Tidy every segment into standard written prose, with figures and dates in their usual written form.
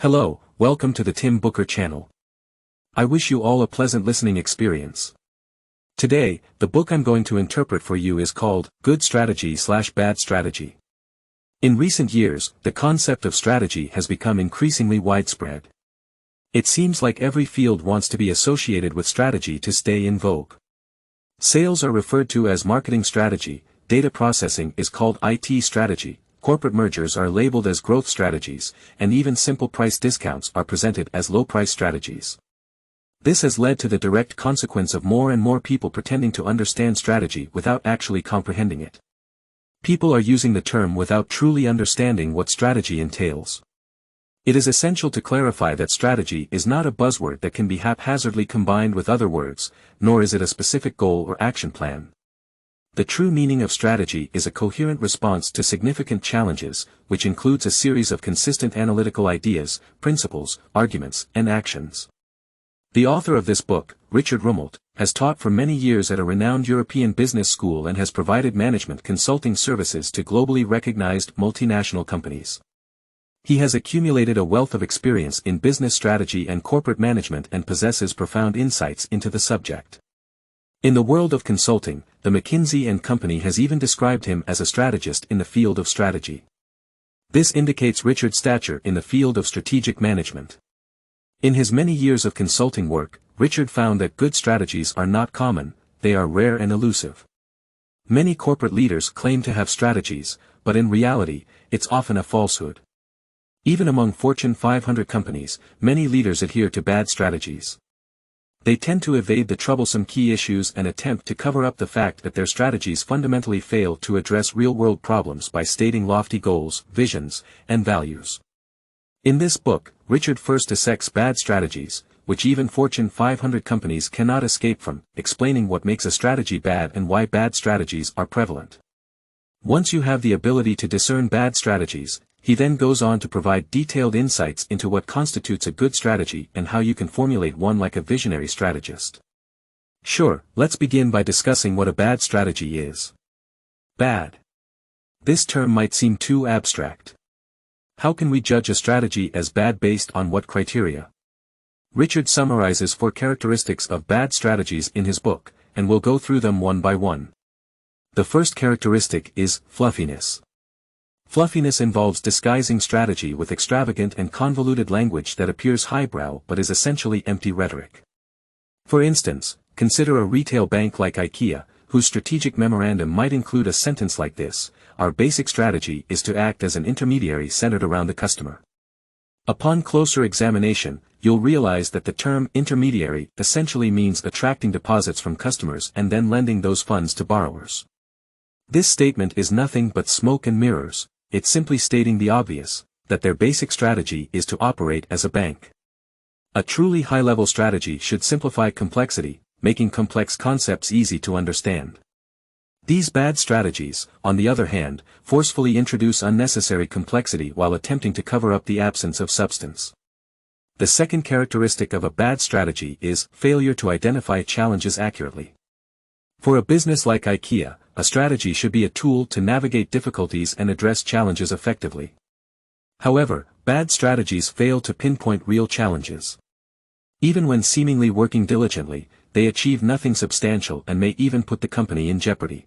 Hello, welcome to the Tim Booker channel. I wish you all a pleasant listening experience. Today, the book I'm going to interpret for you is called Good Strategy/Bad Strategy. In recent years, the concept of strategy has become increasingly widespread. It seems like every field wants to be associated with strategy to stay in vogue. Sales are referred to as marketing strategy, data processing is called IT strategy, corporate mergers are labeled as growth strategies, and even simple price discounts are presented as low-price strategies. This has led to the direct consequence of more and more people pretending to understand strategy without actually comprehending it. People are using the term without truly understanding what strategy entails. It is essential to clarify that strategy is not a buzzword that can be haphazardly combined with other words, nor is it a specific goal or action plan. The true meaning of strategy is a coherent response to significant challenges, which includes a series of consistent analytical ideas, principles, arguments, and actions. The author of this book, Richard Rumelt, has taught for many years at a renowned European business school and has provided management consulting services to globally recognized multinational companies. He has accumulated a wealth of experience in business strategy and corporate management and possesses profound insights into the subject. In the world of consulting, the McKinsey & Company has even described him as a strategist in the field of strategy. This indicates Richard's stature in the field of strategic management. In his many years of consulting work, Richard found that good strategies are not common, they are rare and elusive. Many corporate leaders claim to have strategies, but in reality, it's often a falsehood. Even among Fortune 500 companies, many leaders adhere to bad strategies. They tend to evade the troublesome key issues and attempt to cover up the fact that their strategies fundamentally fail to address real-world problems by stating lofty goals, visions, and values. In this book, Richard first dissects bad strategies, which even Fortune 500 companies cannot escape from, explaining what makes a strategy bad and why bad strategies are prevalent. Once you have the ability to discern bad strategies, he then goes on to provide detailed insights into what constitutes a good strategy and how you can formulate one like a visionary strategist. Sure, let's begin by discussing what a bad strategy is. Bad. This term might seem too abstract. How can we judge a strategy as bad based on what criteria? Richard summarizes 4 characteristics of bad strategies in his book, and we'll go through them one by one. The first characteristic is fluffiness. Fluffiness involves disguising strategy with extravagant and convoluted language that appears highbrow but is essentially empty rhetoric. For instance, consider a retail bank like IKEA, whose strategic memorandum might include a sentence like this: "Our basic strategy is to act as an intermediary centered around the customer." Upon closer examination, you'll realize that the term intermediary essentially means attracting deposits from customers and then lending those funds to borrowers. This statement is nothing but smoke and mirrors. It's simply stating the obvious, that their basic strategy is to operate as a bank. A truly high-level strategy should simplify complexity, making complex concepts easy to understand. These bad strategies, on the other hand, forcefully introduce unnecessary complexity while attempting to cover up the absence of substance. The second characteristic of a bad strategy is failure to identify challenges accurately. For a business like IKEA, a strategy should be a tool to navigate difficulties and address challenges effectively. However, bad strategies fail to pinpoint real challenges. Even when seemingly working diligently, they achieve nothing substantial and may even put the company in jeopardy.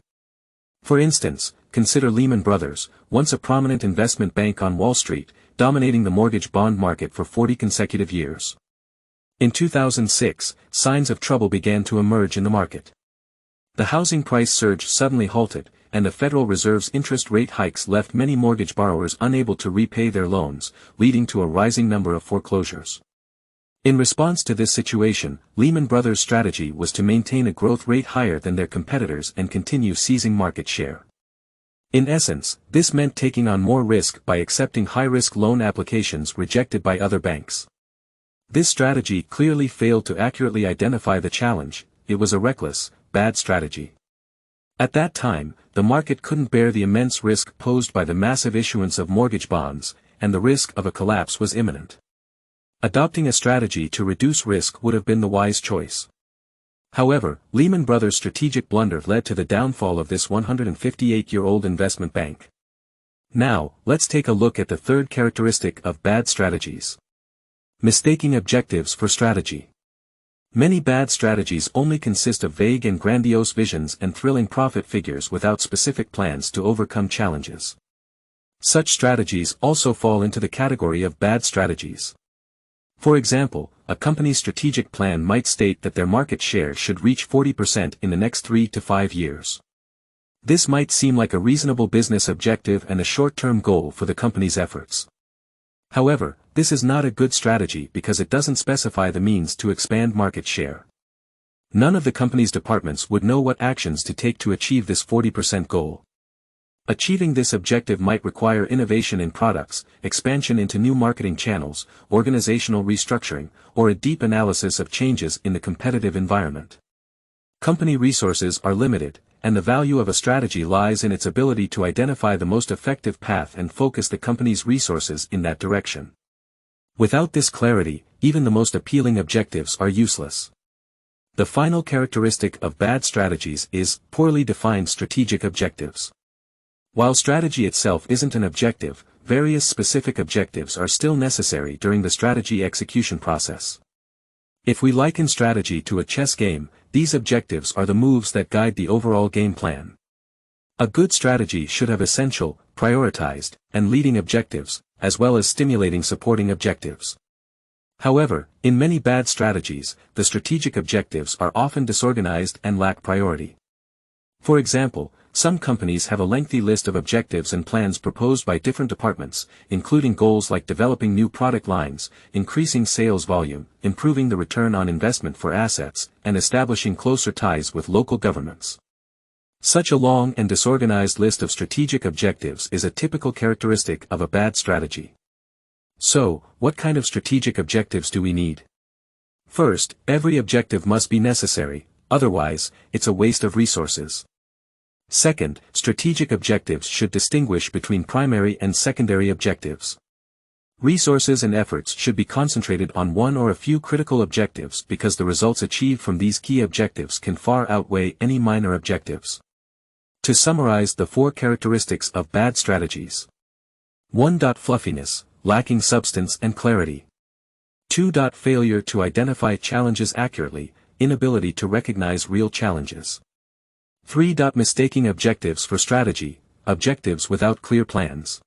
For instance, consider Lehman Brothers, once a prominent investment bank on Wall Street, dominating the mortgage bond market for 40 consecutive years. In 2006, signs of trouble began to emerge in the market. The housing price surge suddenly halted, and the Federal Reserve's interest rate hikes left many mortgage borrowers unable to repay their loans, leading to a rising number of foreclosures. In response to this situation, Lehman Brothers' strategy was to maintain a growth rate higher than their competitors and continue seizing market share. In essence, this meant taking on more risk by accepting high-risk loan applications rejected by other banks. This strategy clearly failed to accurately identify the challenge. It was a reckless, bad strategy. At that time, the market couldn't bear the immense risk posed by the massive issuance of mortgage bonds, and the risk of a collapse was imminent. Adopting a strategy to reduce risk would have been the wise choice. However, Lehman Brothers' strategic blunder led to the downfall of this 158-year-old investment bank. Now, let's take a look at the third characteristic of bad strategies. Mistaking objectives for strategy. Many bad strategies only consist of vague and grandiose visions and thrilling profit figures without specific plans to overcome challenges. Such strategies also fall into the category of bad strategies. For example, a company's strategic plan might state that their market share should reach 40% in the next 3 to 5 years. This might seem like a reasonable business objective and a short-term goal for the company's efforts. However, this is not a good strategy because it doesn't specify the means to expand market share. None of the company's departments would know what actions to take to achieve this 40% goal. Achieving this objective might require innovation in products, expansion into new marketing channels, organizational restructuring, or a deep analysis of changes in the competitive environment. Company resources are limited, and the value of a strategy lies in its ability to identify the most effective path and focus the company's resources in that direction. Without this clarity, even the most appealing objectives are useless. The final characteristic of bad strategies is poorly defined strategic objectives. While strategy itself isn't an objective, various specific objectives are still necessary during the strategy execution process. If we liken strategy to a chess game, these objectives are the moves that guide the overall game plan. A good strategy should have essential, prioritized, and leading objectives, as well as stimulating supporting objectives. However, in many bad strategies, the strategic objectives are often disorganized and lack priority. For example, some companies have a lengthy list of objectives and plans proposed by different departments, including goals like developing new product lines, increasing sales volume, improving the return on investment for assets, and establishing closer ties with local governments. Such a long and disorganized list of strategic objectives is a typical characteristic of a bad strategy. So, what kind of strategic objectives do we need? First, every objective must be necessary, otherwise, it's a waste of resources. Second, strategic objectives should distinguish between primary and secondary objectives. Resources and efforts should be concentrated on one or a few critical objectives because the results achieved from these key objectives can far outweigh any minor objectives. To summarize the 4 characteristics of bad strategies. 1. Fluffiness, lacking substance and clarity. 2. Failure to identify challenges accurately, inability to recognize real challenges. 3. Mistaking objectives for strategy, objectives without clear plans.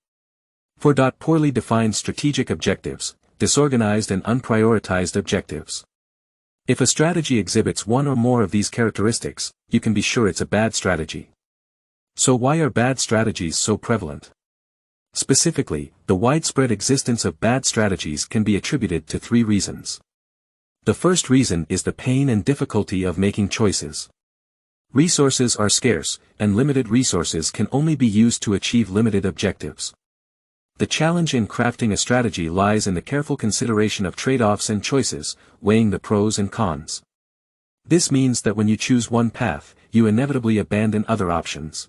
4. Poorly defined strategic objectives, disorganized and unprioritized objectives. If a strategy exhibits one or more of these characteristics, you can be sure it's a bad strategy. So why are bad strategies so prevalent? Specifically, the widespread existence of bad strategies can be attributed to 3 reasons. The first reason is the pain and difficulty of making choices. Resources are scarce, and limited resources can only be used to achieve limited objectives. The challenge in crafting a strategy lies in the careful consideration of trade-offs and choices, weighing the pros and cons. This means that when you choose one path, you inevitably abandon other options.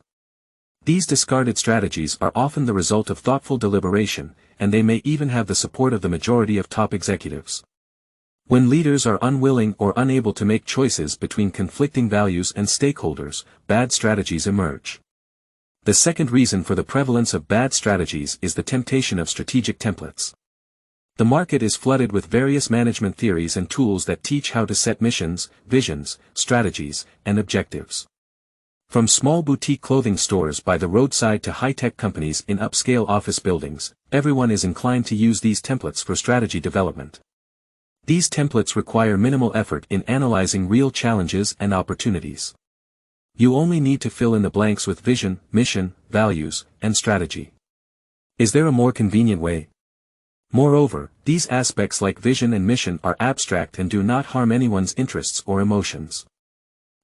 These discarded strategies are often the result of thoughtful deliberation, and they may even have the support of the majority of top executives. When leaders are unwilling or unable to make choices between conflicting values and stakeholders, bad strategies emerge. The second reason for the prevalence of bad strategies is the temptation of strategic templates. The market is flooded with various management theories and tools that teach how to set missions, visions, strategies, and objectives. From small boutique clothing stores by the roadside to high-tech companies in upscale office buildings, everyone is inclined to use these templates for strategy development. These templates require minimal effort in analyzing real challenges and opportunities. You only need to fill in the blanks with vision, mission, values, and strategy. Is there a more convenient way? Moreover, these aspects like vision and mission are abstract and do not harm anyone's interests or emotions.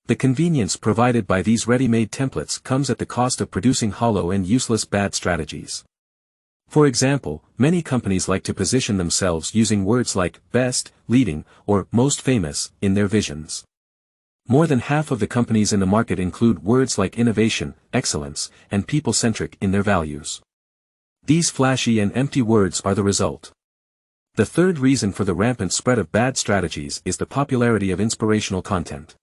The convenience provided by these ready-made templates comes at the cost of producing hollow and useless bad strategies. For example, many companies like to position themselves using words like best, leading, or most famous in their visions. More than half of the companies in the market include words like innovation, excellence, and people-centric in their values. These flashy and empty words are the result. The third reason for the rampant spread of bad strategies is the popularity of inspirational content.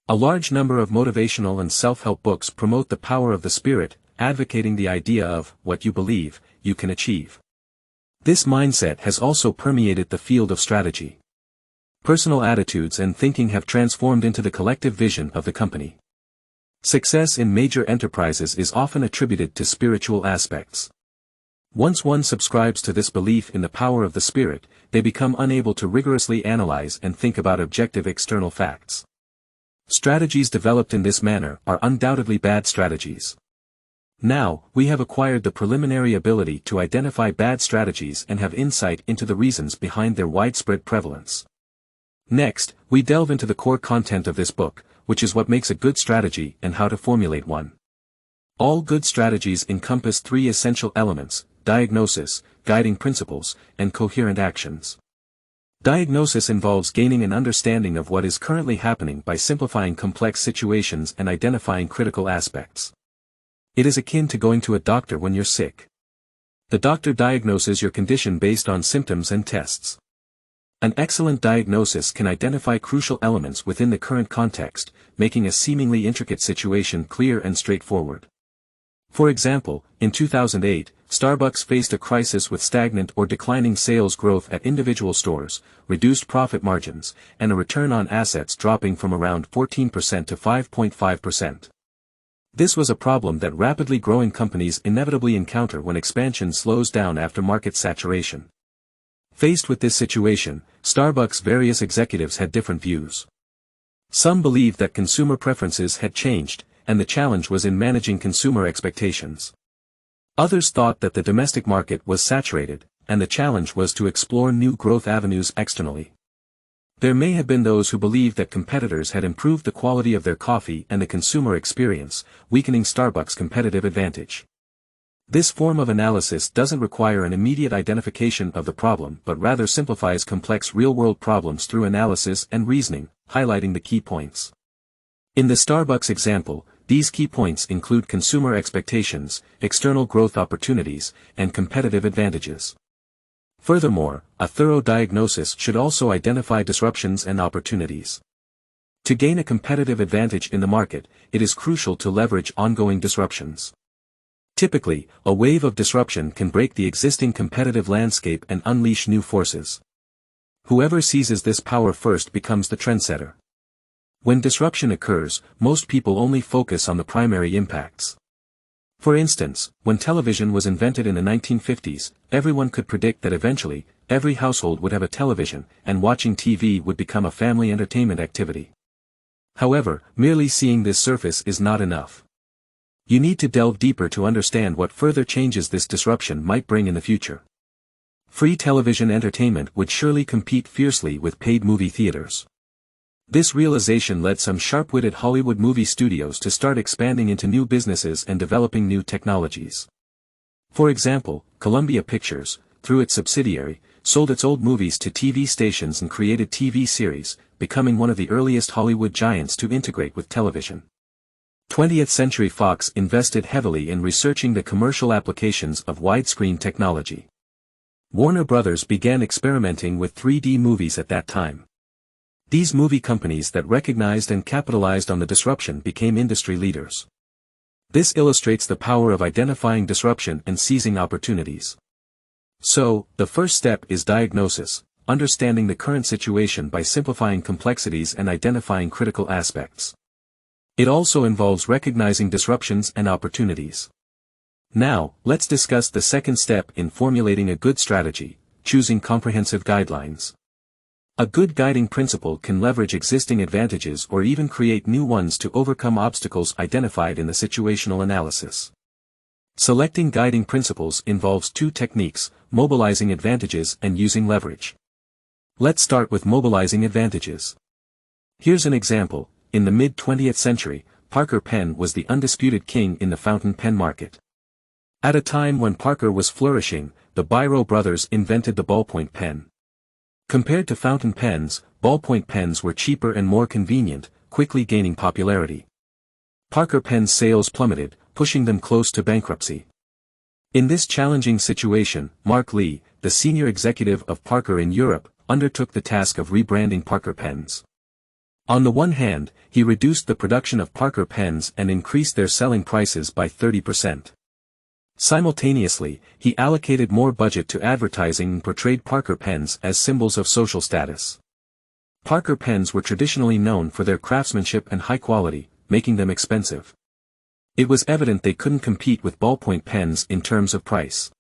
A large number of motivational and self-help books promote the power of the spirit, advocating the idea of what you believe, you can achieve. This mindset has also permeated the field of strategy. Personal attitudes and thinking have transformed into the collective vision of the company. Success in major enterprises is often attributed to spiritual aspects. Once one subscribes to this belief in the power of the spirit, they become unable to rigorously analyze and think about objective external facts. Strategies developed in this manner are undoubtedly bad strategies. Now, we have acquired the preliminary ability to identify bad strategies and have insight into the reasons behind their widespread prevalence. Next, we delve into the core content of this book, which is what makes a good strategy and how to formulate one. All good strategies encompass three essential elements: diagnosis, guiding principles, and coherent actions. Diagnosis involves gaining an understanding of what is currently happening by simplifying complex situations and identifying critical aspects. It is akin to going to a doctor when you're sick. The doctor diagnoses your condition based on symptoms and tests. An excellent diagnosis can identify crucial elements within the current context, making a seemingly intricate situation clear and straightforward. For example, in 2008, Starbucks faced a crisis with stagnant or declining sales growth at individual stores, reduced profit margins, and a return on assets dropping from around 14% to 5.5%. This was a problem that rapidly growing companies inevitably encounter when expansion slows down after market saturation. Faced with this situation, Starbucks' various executives had different views. Some believed that consumer preferences had changed, and the challenge was in managing consumer expectations. Others thought that the domestic market was saturated, and the challenge was to explore new growth avenues externally. There may have been those who believed that competitors had improved the quality of their coffee and the consumer experience, weakening Starbucks' competitive advantage. This form of analysis doesn't require an immediate identification of the problem but rather simplifies complex real-world problems through analysis and reasoning, highlighting the key points. In the Starbucks example, these key points include consumer expectations, external growth opportunities, and competitive advantages. Furthermore, a thorough diagnosis should also identify disruptions and opportunities. To gain a competitive advantage in the market, it is crucial to leverage ongoing disruptions. Typically, a wave of disruption can break the existing competitive landscape and unleash new forces. Whoever seizes this power first becomes the trendsetter. When disruption occurs, most people only focus on the primary impacts. For instance, when television was invented in the 1950s, everyone could predict that eventually, every household would have a television, and watching TV would become a family entertainment activity. However, merely seeing this surface is not enough. You need to delve deeper to understand what further changes this disruption might bring in the future. Free television entertainment would surely compete fiercely with paid movie theaters. This realization led some sharp-witted Hollywood movie studios to start expanding into new businesses and developing new technologies. For example, Columbia Pictures, through its subsidiary, sold its old movies to TV stations and created TV series, becoming one of the earliest Hollywood giants to integrate with television. 20th Century Fox invested heavily in researching the commercial applications of widescreen technology. Warner Brothers began experimenting with 3D movies at that time. These movie companies that recognized and capitalized on the disruption became industry leaders. This illustrates the power of identifying disruption and seizing opportunities. So, the first step is diagnosis, understanding the current situation by simplifying complexities and identifying critical aspects. It also involves recognizing disruptions and opportunities. Now, let's discuss the second step in formulating a good strategy: choosing comprehensive guidelines. A good guiding principle can leverage existing advantages or even create new ones to overcome obstacles identified in the situational analysis. Selecting guiding principles involves two techniques: mobilizing advantages and using leverage. Let's start with mobilizing advantages. Here's an example. In the mid-20th century, Parker pen was the undisputed king in the fountain pen market. At a time when Parker was flourishing, the Biro brothers invented the ballpoint pen. Compared to fountain pens, ballpoint pens were cheaper and more convenient, quickly gaining popularity. Parker pen's sales plummeted, pushing them close to bankruptcy. In this challenging situation, Mark Lee, the senior executive of Parker in Europe, undertook the task of rebranding Parker pens. On the one hand, he reduced the production of Parker pens and increased their selling prices by 30%. Simultaneously, he allocated more budget to advertising and portrayed Parker pens as symbols of social status. Parker pens were traditionally known for their craftsmanship and high quality, making them expensive. It was evident they couldn't compete with ballpoint pens in terms of price.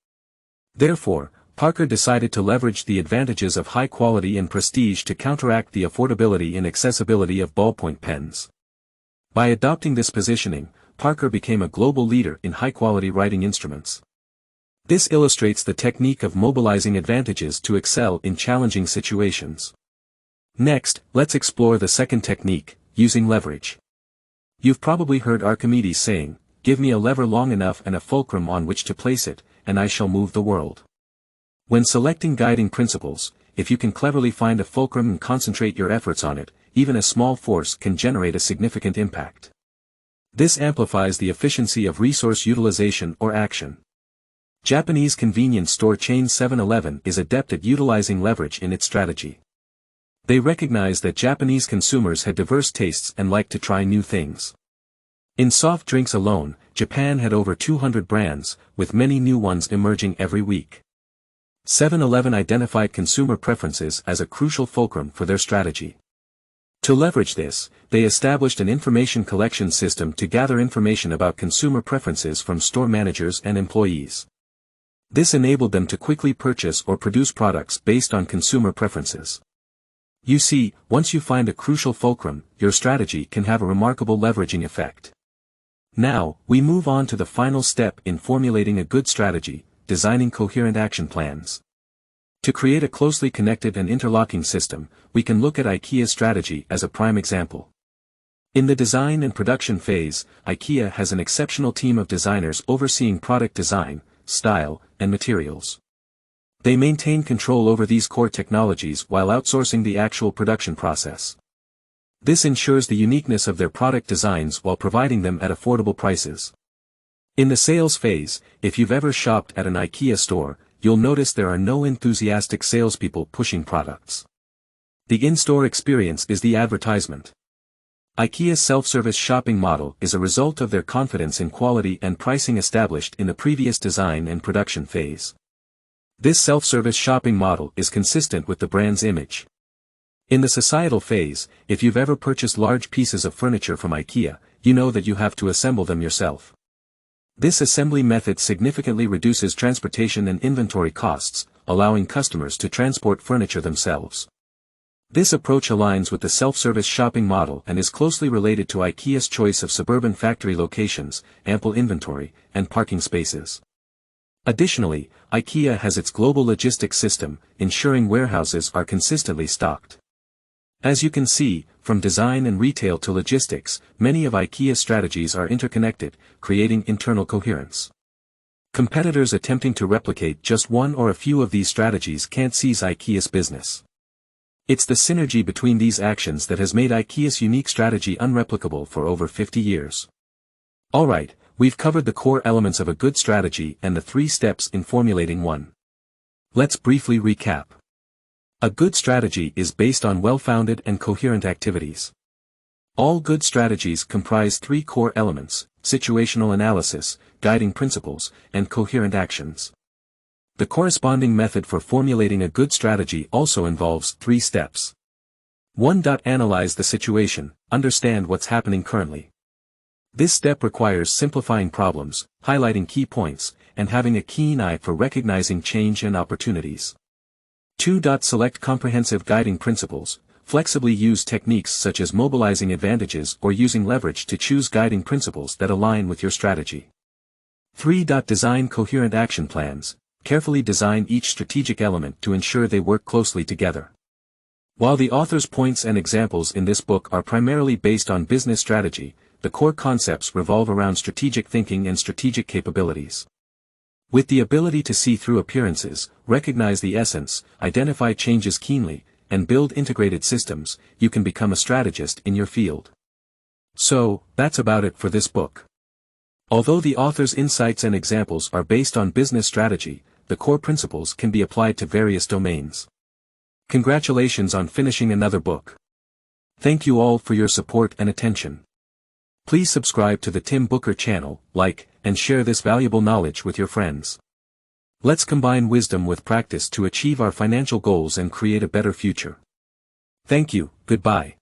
Therefore, Parker decided to leverage the advantages of high quality and prestige to counteract the affordability and accessibility of ballpoint pens. By adopting this positioning, Parker became a global leader in high-quality writing instruments. This illustrates the technique of mobilizing advantages to excel in challenging situations. Next, let's explore the second technique, using leverage. You've probably heard Archimedes saying, "Give me a lever long enough and a fulcrum on which to place it, and I shall move the world." When selecting guiding principles, if you can cleverly find a fulcrum and concentrate your efforts on it, even a small force can generate a significant impact. This amplifies the efficiency of resource utilization or action. Japanese convenience store chain 7-Eleven is adept at utilizing leverage in its strategy. They recognize that Japanese consumers had diverse tastes and liked to try new things. In soft drinks alone, Japan had over 200 brands, with many new ones emerging every week. 7-Eleven identified consumer preferences as a crucial fulcrum for their strategy. To leverage this, they established an information collection system to gather information about consumer preferences from store managers and employees. This enabled them to quickly purchase or produce products based on consumer preferences. You see, once you find a crucial fulcrum, your strategy can have a remarkable leveraging effect. Now, we move on to the final step in formulating a good strategy, designing coherent action plans. To create a closely connected and interlocking system, we can look at IKEA's strategy as a prime example. In the design and production phase, IKEA has an exceptional team of designers overseeing product design, style, and materials. They maintain control over these core technologies while outsourcing the actual production process. This ensures the uniqueness of their product designs while providing them at affordable prices. In the sales phase, if you've ever shopped at an IKEA store, you'll notice there are no enthusiastic salespeople pushing products. The in-store experience is the advertisement. IKEA's self-service shopping model is a result of their confidence in quality and pricing established in the previous design and production phase. This self-service shopping model is consistent with the brand's image. In the societal phase, if you've ever purchased large pieces of furniture from IKEA, you know that you have to assemble them yourself. This assembly method significantly reduces transportation and inventory costs, allowing customers to transport furniture themselves. This approach aligns with the self-service shopping model and is closely related to IKEA's choice of suburban factory locations, ample inventory, and parking spaces. Additionally, IKEA has its global logistics system, ensuring warehouses are consistently stocked. As you can see, from design and retail to logistics, many of IKEA's strategies are interconnected, creating internal coherence. Competitors attempting to replicate just one or a few of these strategies can't seize IKEA's business. It's the synergy between these actions that has made IKEA's unique strategy unreplicable for over 50 years. Alright, we've covered the core elements of a good strategy and the 3 steps in formulating one. Let's briefly recap. A good strategy is based on well-founded and coherent activities. All good strategies comprise 3 core elements: situational analysis, guiding principles, and coherent actions. The corresponding method for formulating a good strategy also involves 3 steps. 1. Analyze the situation, understand what's happening currently. This step requires simplifying problems, highlighting key points, and having a keen eye for recognizing change and opportunities. 2. Select comprehensive guiding principles, flexibly use techniques such as mobilizing advantages or using leverage to choose guiding principles that align with your strategy. 3. Design coherent action plans, carefully design each strategic element to ensure they work closely together. While the author's points and examples in this book are primarily based on business strategy, the core concepts revolve around strategic thinking and strategic capabilities. With the ability to see through appearances, recognize the essence, identify changes keenly, and build integrated systems, you can become a strategist in your field. So, that's about it for this book. Although the author's insights and examples are based on business strategy, the core principles can be applied to various domains. Congratulations on finishing another book. Thank you all for your support and attention. Please subscribe to the Tim Booker channel, like, and share this valuable knowledge with your friends. Let's combine wisdom with practice to achieve our financial goals and create a better future. Thank you, goodbye.